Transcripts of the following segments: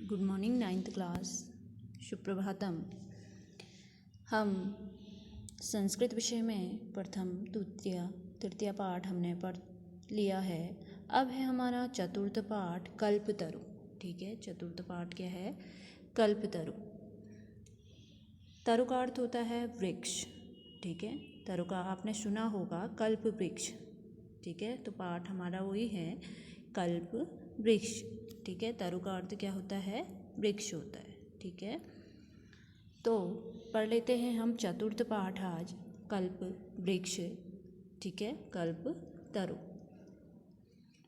Good morning ninth class. सुप्रभातम। हम संस्कृत विषय में प्रथम द्वितीय तृतीय पाठ हमने पढ़ लिया है। अब है हमारा चतुर्थ पाठ कल्पतरु। ठीक है, चतुर्थ पाठ क्या है? कल्पतरु। तरु का अर्थ होता है वृक्ष। ठीक है, तरु का आपने सुना होगा कल्प वृक्ष। ठीक है, तो पाठ हमारा वही है कल्प वृक्ष। ठीक है, तरु का अर्थ क्या होता है? वृक्ष होता है। ठीक है, तो पढ़ लेते हैं हम चतुर्थ पाठ आज कल्प वृक्ष। ठीक है, कल्प तरु।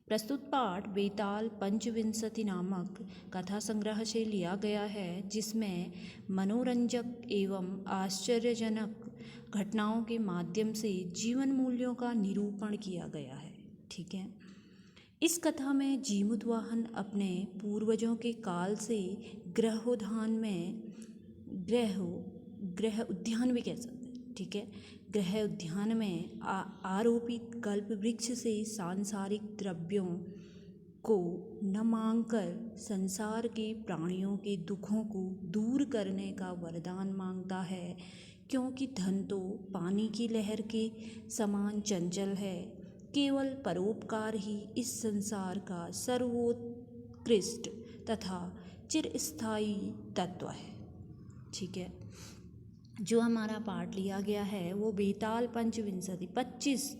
प्रस्तुत पाठ बेताल पंचविंशति नामक कथा संग्रह से लिया गया है, जिसमें मनोरंजक एवं आश्चर्यजनक घटनाओं के माध्यम से जीवन मूल्यों का निरूपण किया गया है। ठीक है, इस कथा में जीमूतवाहन अपने पूर्वजों के काल से गृह उद्यान भी कह सकते हैं। ठीक है, गृह उद्यान में आरोपित कल्प वृक्ष से सांसारिक द्रव्यों को न मांगकर संसार के प्राणियों के दुखों को दूर करने का वरदान मांगता है, क्योंकि धन तो पानी की लहर के समान चंचल है। केवल परोपकार ही इस संसार का सर्वोत्कृष्ट तथा चिरस्थायी तत्व है। ठीक है, जो हमारा पाठ लिया गया है वो बेताल पंचविंशति 25।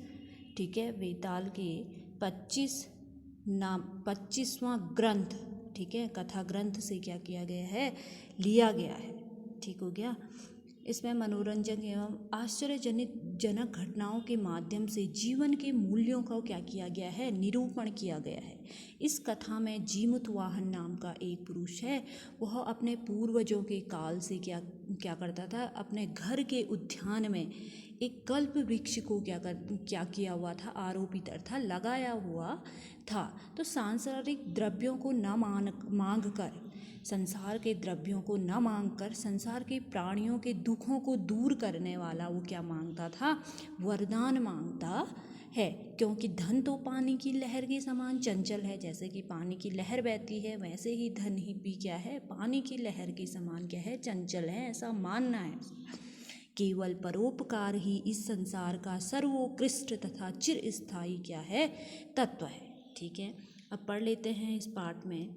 ठीक है, बेताल के 25वां ग्रंथ। ठीक है, कथा ग्रंथ से क्या किया गया है? लिया गया है। ठीक हो गया। इसमें मनोरंजन एवं आश्चर्यजनक घटनाओं के माध्यम से जीवन के मूल्यों का क्या किया गया है? निरूपण किया गया है। इस कथा में जीमूतवाहन नाम का एक पुरुष है। वह अपने पूर्वजों के काल से क्या करता था? अपने घर के उद्यान में एक कल्प वृक्ष को क्या किया हुआ था? आरोपित अर्थात लगाया हुआ था। तो सांसारिक द्रव्यों को न मांग कर, संसार के द्रव्यों को न मांगकर संसार के प्राणियों के दुखों को दूर करने वाला वो क्या मांगता था? वरदान मांगता है, क्योंकि धन तो पानी की लहर के समान चंचल है। जैसे कि पानी की लहर बहती है, वैसे ही धन ही भी क्या है? पानी की लहर के समान क्या है? चंचल है, ऐसा मानना है। केवल परोपकार ही इस संसार का सर्वोत्कृष्ट तथा चिरस्थायी क्या है? तत्व है। ठीक है, अब पढ़ लेते हैं इस पाठ में।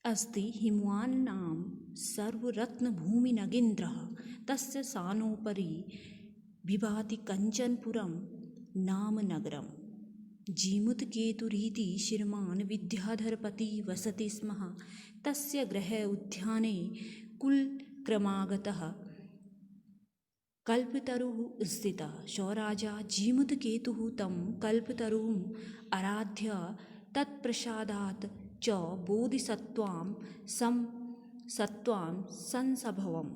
अस्ति हिमवान् नाम सर्वरत्नभूमि नगेन्द्रः तस्य सानोपरि विभाति कञ्चनपुरं नाम नगरम्। जीमूतकेतुरिति श्रीमान् विद्याधरपति वसति स्म। तस्य गृहे उद्याने कुलक्रमागतः कल्पतरुः स्थितः। सो राजा जीमूतकेतुः तं कल्पतरुम् आराध्य तत्प्रसादात् च बोधिसत्त्वां संसभवम्।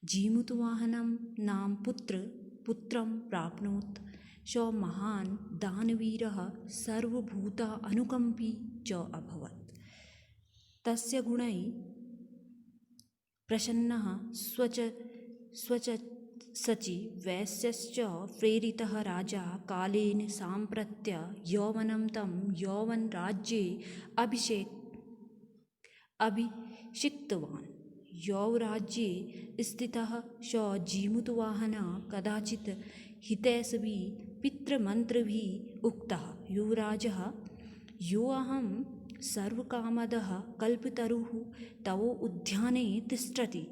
जीमूतवाहनं नाम पुत्रं प्राप्नोत्। सो महान् दानवीरः सर्वभूता अनुकम्पी च अभवत्। तस्य गुणैः प्रसन्नः स्वचसचि वैश्यश्च प्रेरितः राजा कालेन साम्प्रत्य यौवनं तं यौवनराज्ये अभिषिक्तवान्। यौवराज्ये स्थितः स जीमूतवाहनः कदाचित् हितैषिभिः पितृमन्त्रिभिः उक्तः। युवराजः, योऽहं सर्वकामदः कल्पतरुः तव उद्याने तिष्ठति,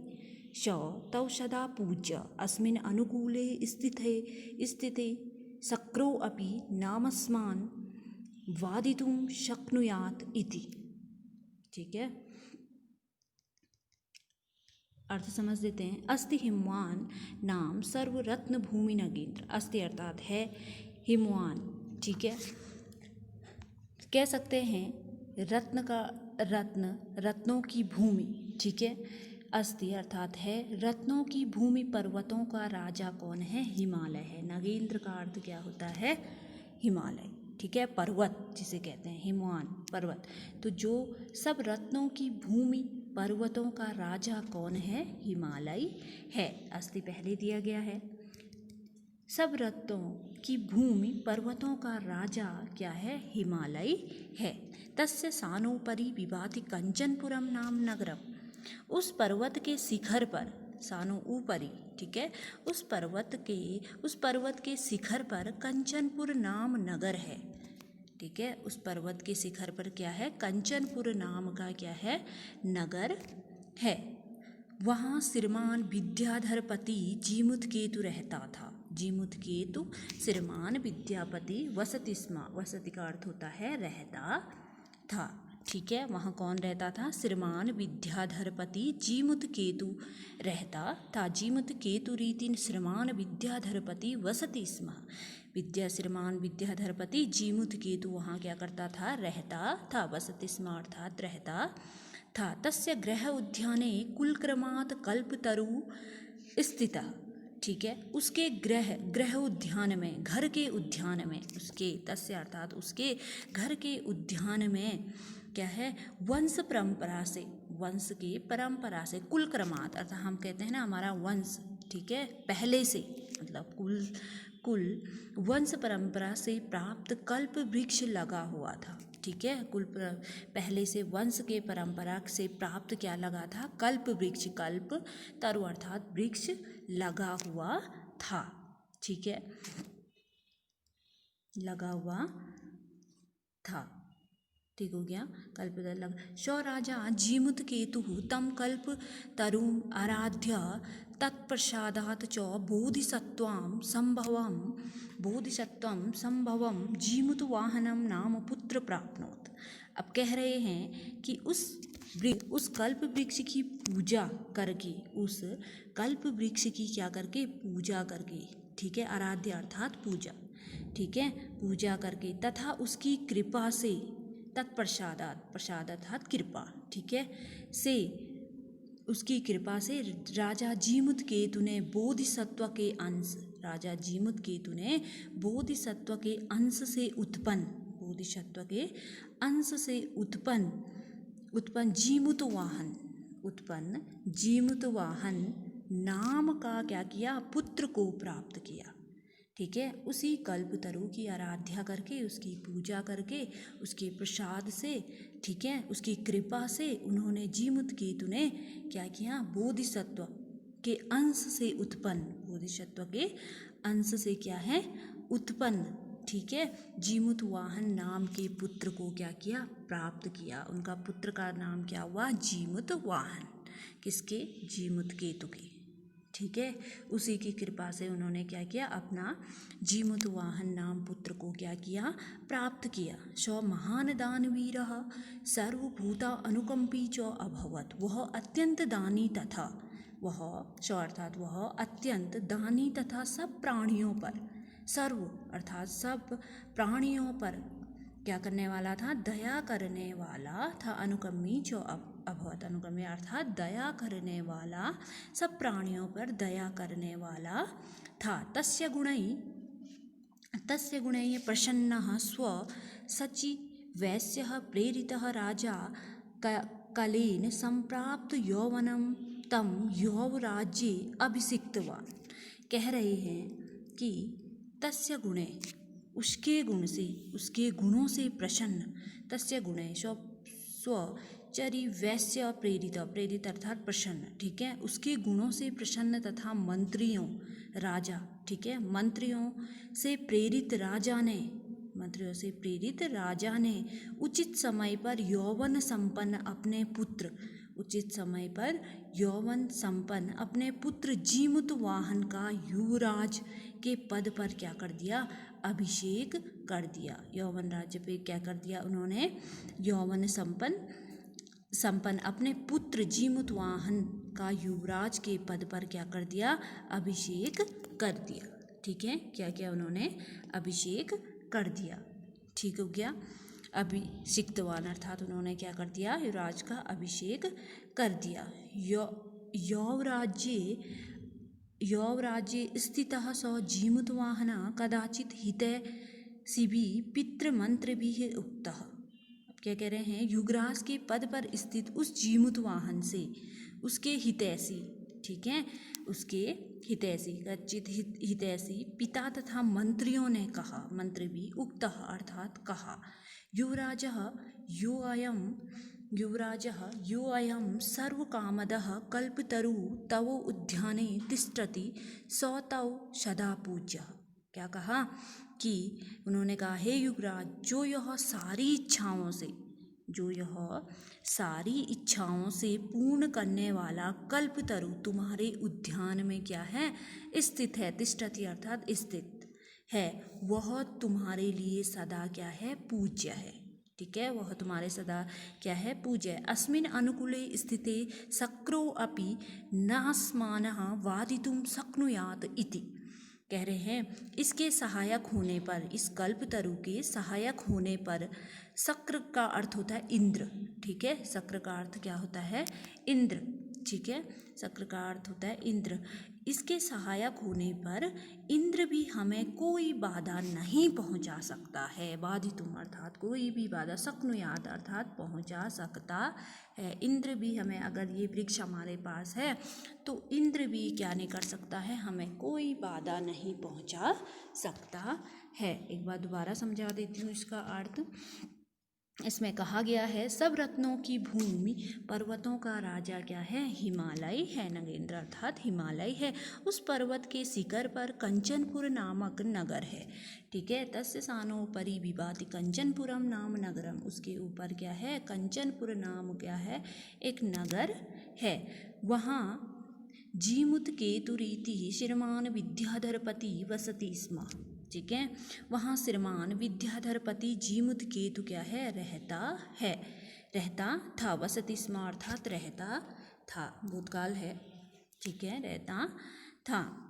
स तव सदा पूज्य अस्मिन् अनुकूले स्थिते शक्रोऽपि नामस्मान् वादितुं शक्नुयात् इति। ठीक है, अर्थ समझ लेते हैं। अस्ति हिमवान् नाम सर्वरत्न भूमि नगेन्द्र। अस्ति अर्थात है हिमवान। ठीक है, कह सकते हैं रत्न का रत्नों की भूमि। ठीक है, अस्ति अर्थात है रत्नों की भूमि। पर्वतों का राजा कौन है? हिमालय है। नगेंद्र का अर्थ क्या होता है? हिमालय। ठीक है, पर्वत जिसे कहते हैं हिमवान, पर्वत। तो जो सब रत्नों की भूमि, पर्वतों का राजा कौन है? हिमालय है। अस्ति पहले दिया गया है। सब रत्नों की भूमि पर्वतों का राजा क्या है? हिमालय है। तस्य सानोपरि विभाति कंचनपुरम नाम नगरम। उस पर्वत के शिखर पर, सानो ऊपरी, ठीक है, उस पर्वत के शिखर पर कंचनपुर नाम नगर है। ठीक है, उस पर्वत के शिखर पर क्या है? कंचनपुर नाम का क्या है? नगर है। वहाँ श्रीमान विद्याधरपति जीमुतकेतु रहता था। जीमुतकेतु श्रीमान विद्यापति वसति स्म, वसति का अर्थ होता है रहता था। ठीक है, वहाँ कौन रहता था? श्रीमान विद्याधरपति जीमुतकेतु रहता था। जीमुतकेतु रीति श्रीमान विद्याधरपति वसति स्म। श्रीमान विद्याधरपति जीमुतकेतु वहाँ क्या करता था? रहता था। वसति स्म अर्थात रहता था। तस्य गृह उद्याने कुलक्रमात् कल्पतरु स्थितः। ठीक है, उसके गृह उद्यान में, घर के उद्यान में, उसके तस्य अर्थात उसके घर के उद्यान में क्या है? वंश की परंपरा से कुलक्रमात् अर्थात हम कहते हैं ना हमारा वंश, ठीक है, पहले से मतलब कुल वंश परंपरा से प्राप्त कल्प वृक्ष लगा हुआ था। ठीक है, पहले से वंश के परंपरा से प्राप्त क्या लगा था? कल्प वृक्ष, कल्प तरु अर्थात वृक्ष लगा हुआ था। ठीक है, लगा हुआ था। ठीक हो गया, कल्प लगा। सौ राजा जीमुतकेतु तम कल्प तरुम आराध्य तत्प्रसादात् च बोधिसत्वं संभवम जीमुतवाहनम नाम पुत्र प्राप्नोत। अब कह रहे हैं कि उस कल्प वृक्ष की पूजा करके, उस कल्प वृक्ष की क्या करके? पूजा करके, ठीक है, आराध्य अर्थात पूजा, ठीक है, पूजा करके तथा उसकी कृपा से, तत्प्रसादात, प्रसाद अर्थात कृपा, ठीक है, से उसकी कृपा से राजा जीमुतकेतु ने बोधिसत्व के अंश, राजा जीमुतकेतु ने बोधिसत्व के अंश से उत्पन्न, बोधिसत्व के अंश से उत्पन्न जीमुतवाहन नाम का क्या किया? पुत्र को प्राप्त किया। ठीक है, उसी कल्पतरु की आराध्या करके, उसकी पूजा करके, उसके प्रसाद से, ठीक है, उसकी कृपा से उन्होंने जीमुतकेतु ने क्या किया? बोधिसत्व के अंश से उत्पन्न, बोधिसत्व के अंश से क्या है? उत्पन्न, ठीक है, जीमुतवाहन नाम के पुत्र को क्या किया? प्राप्त किया। उनका पुत्र का नाम क्या हुआ? जीमुतवाहन। किसके? जीमुतकेतु के। ठीक है, उसी की कृपा से उन्होंने क्या किया? अपना जीमुतवाहन नाम पुत्र को क्या किया? प्राप्त किया। सौ महान दानवीरः सर्वभूता अनुकंपी च अभवत। वह अत्यंत दानी तथा, वह सौ अर्थात वह अत्यंत दानी तथा सब प्राणियों पर, सर्व अर्थात सब प्राणियों पर क्या करने वाला था? दया करने वाला था। अनुकम्मी जो अभवत, अनुकम्मी अर्थात दया करने वाला, सब प्राणियों पर दया करने वाला था। तस्य गुणैः प्रसन्नः स्व सचिवैस्यः प्रेरितः राजा कलेन संप्राप्त यौवनं तम यौवराज्ये अभिषिक्तवान्। कह रहे हैं कि तस्य गुणे, उसके गुण से, उसके गुणों से प्रसन्न, तस्य गुणे स्वचरिवैस्य प्रेरित, प्रेरित अर्थात प्रसन्न, ठीक है, उसके गुणों से प्रसन्न तथा मंत्रियों, राजा, ठीक है, मंत्रियों से प्रेरित राजा ने उचित समय पर यौवन संपन्न अपने पुत्र, उचित समय पर यौवन संपन्न अपने पुत्र जीमुतवाहन का युवराज के पद पर क्या कर दिया? अभिषेक कर दिया। यौवन राज्य पे क्या कर दिया उन्होंने? यौवन संपन्न अपने पुत्र जीमुतवाहन का युवराज के पद पर क्या कर दिया? अभिषेक कर दिया। ठीक है, क्या किया उन्होंने? अभिषेक कर दिया। ठीक हो गया, अभिषिक्तवान अर्थात उन्होंने क्या कर दिया? युवराज का अभिषेक कर दिया। यौवराज्ये स्थितः स जीमुतवाहनः कदाचित् हितैषिभिः पितृमंत्रिभिः उक्तः। क्या कह रहे हैं? युवराज के पद पर स्थित उस जीमुतवाहन से उसके हितैषी, ठीक है, उसके हितैषी कच्चित हितैषी पिता तथा मंत्रियों ने कहा, मंत्री भी उक्तः अर्थात कहा, युवराजः यो अयं सर्वकामदः कल्पतरु तव उद्याने तिष्ठति स तौ सदा पूज्यः। क्या कहा कि उन्होंने कहा, हे युवराज, जो यह सारी इच्छाओं से पूर्ण करने वाला कल्पतरु तुम्हारे उद्यान में क्या है, स्थित है, तिष्ठति अर्थात स्थित है, वह तुम्हारे लिए सदा क्या है, पूज्य है। ठीक है, वह तुम्हारे सदा क्या है, पूज्य है। अस्मिन अनुकूले स्थिते शक्रो अपि नास्मानः वादितुं शक्नुयात् इति। कह रहे हैं इसके सहायक होने पर, इस कल्पतरु के सहायक होने पर, शक्र का अर्थ होता है इंद्र। ठीक है, शक्र का अर्थ क्या होता है, इंद्र। ठीक है, शक्र का अर्थ होता है इंद्र। इसके सहायक होने पर इंद्र भी हमें कोई बाधा नहीं पहुंचा सकता है। बाधितुम अर्थात कोई भी बाधा, शक्नुयात अर्थात पहुंचा सकता है। इंद्र भी हमें, अगर ये वृक्ष हमारे पास है तो इंद्र भी क्या नहीं कर सकता है, हमें कोई बाधा नहीं पहुंचा सकता है। एक बार दोबारा समझा देती हूँ इसका अर्थ। इसमें कहा गया है, सब रत्नों की भूमि, पर्वतों का राजा क्या है, हिमालय है, नगेंद्र अर्थात हिमालय है। उस पर्वत के शिखर पर कंचनपुर नामक नगर है। ठीक है, तस्य सानोपरि विभाति कंचनपुरम नाम नगरम, उसके ऊपर क्या है, कंचनपुर नाम क्या है, एक नगर है। वहाँ जीमुत केतुरीति श्रीमान विद्याधरपति वसति स्म। ठीक है, वहाँ श्रीमान विद्याधरपति जीमुत केतु क्या है, रहता था। वसति स्म अर्थात रहता था, भूतकाल है। ठीक है, रहता था।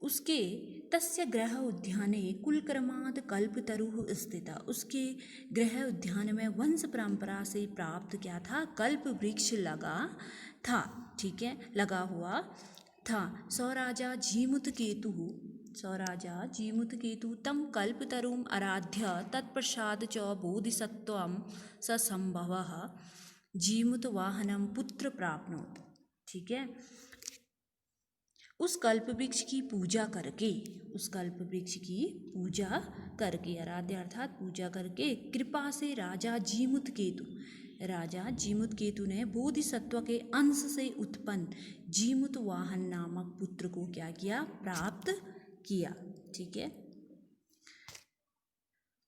उसके तस्य गृह उद्याने कुलक्रमाद कल्पतरुः स्थिता, उसके गृह उद्यान में वंश परंपरा से प्राप्त क्या था, कल्प वृक्ष लगा था। ठीक है, लगा हुआ था। स्वराजा जीमुतकेतु तम कल्पतरुम आराध्य तत्प्रसाद च बोधिसत्वं ससंभवः जीमुतवाहनम पुत्र प्राप्नोत। ठीक है, उस कल्प वृक्ष की पूजा करके, आराध्य अर्थात पूजा करके, कृपा से राजा जीमुतकेतु ने बोधिसत्व के अंश से उत्पन्न जीमुतवाहन नामक पुत्र को क्या किया, प्राप्त किया। ठीक है,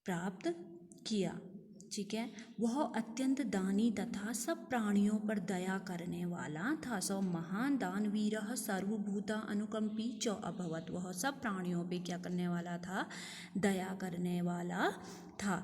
प्राप्त किया। ठीक है, वह अत्यंत दानी तथा सब प्राणियों पर दया करने वाला था। सो महान दानवीरः सर्वभूता अनुकंपी च अभवत्, वह सब प्राणियों पे क्या करने वाला था, दया करने वाला था।